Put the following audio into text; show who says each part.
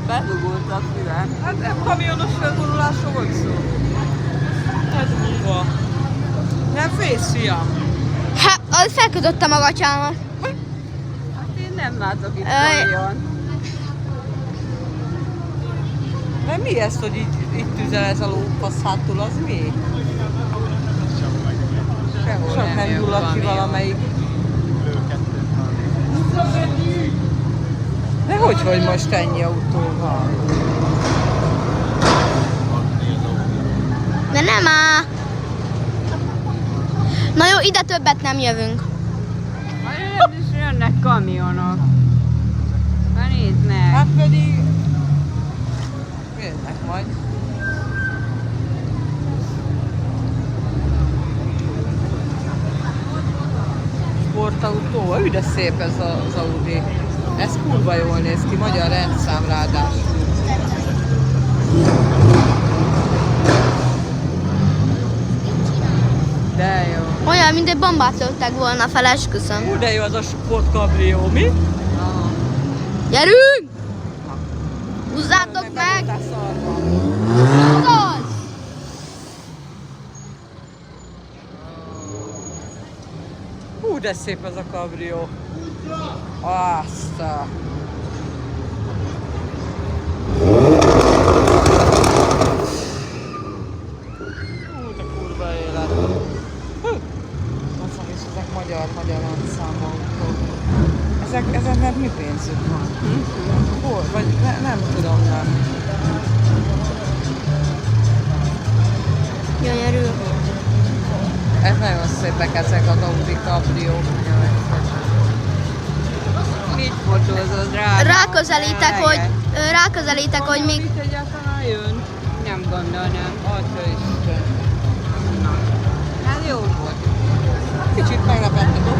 Speaker 1: Bedugultak mivel?
Speaker 2: Hát nem kamionos felvonulásról volt szó. Ez múlva. Nem fész, fiam.
Speaker 3: Hát, az felkötöttem a gatyámat.
Speaker 1: Hát én nem látok itt kamion.
Speaker 2: De mi ezt, hogy itt tüzel ez a lófasz hátul, az mi?
Speaker 1: Sehol
Speaker 2: Csak nem
Speaker 1: jön
Speaker 2: gyulladt ki
Speaker 1: kamion.
Speaker 2: valamelyik. De hogy most ennyi autó van?
Speaker 3: De nem áll. Na jó, ide többet nem jövünk.
Speaker 1: Hát is jönnek kamionok. Na nézd meg.
Speaker 2: Hát pedig... Jönnek majd. Sportautó, ő de szép ez az Audi. Ez kurva jól néz ki, magyar rendszám ráadásul. De jó.
Speaker 3: Olyan, mint egy bombát lőttek volna fel, esküszöm.
Speaker 2: De jó az a sportkabrió, mi?
Speaker 3: Gyerünk! Húzzátok meg! Tudod?
Speaker 2: Hú, de szép ez a kabrió. Azt a... Hú, de kurva élet. Hú. Azt mondom, és ezek magyar rendszámok. Ezeknek mi pénzük van? Hol? Vagy nem tudom, nem.
Speaker 3: Gyönyörű.
Speaker 2: Ez nagyon szépek ezek az Audi kabriók.
Speaker 1: Mit fotózod rá?
Speaker 3: Ráközelítek, hogy még...
Speaker 2: Itt egyáltalán jön.
Speaker 1: Nem gondolnám.
Speaker 2: Atya Isten.
Speaker 1: Ez jó volt.
Speaker 2: Kicsit meglepett a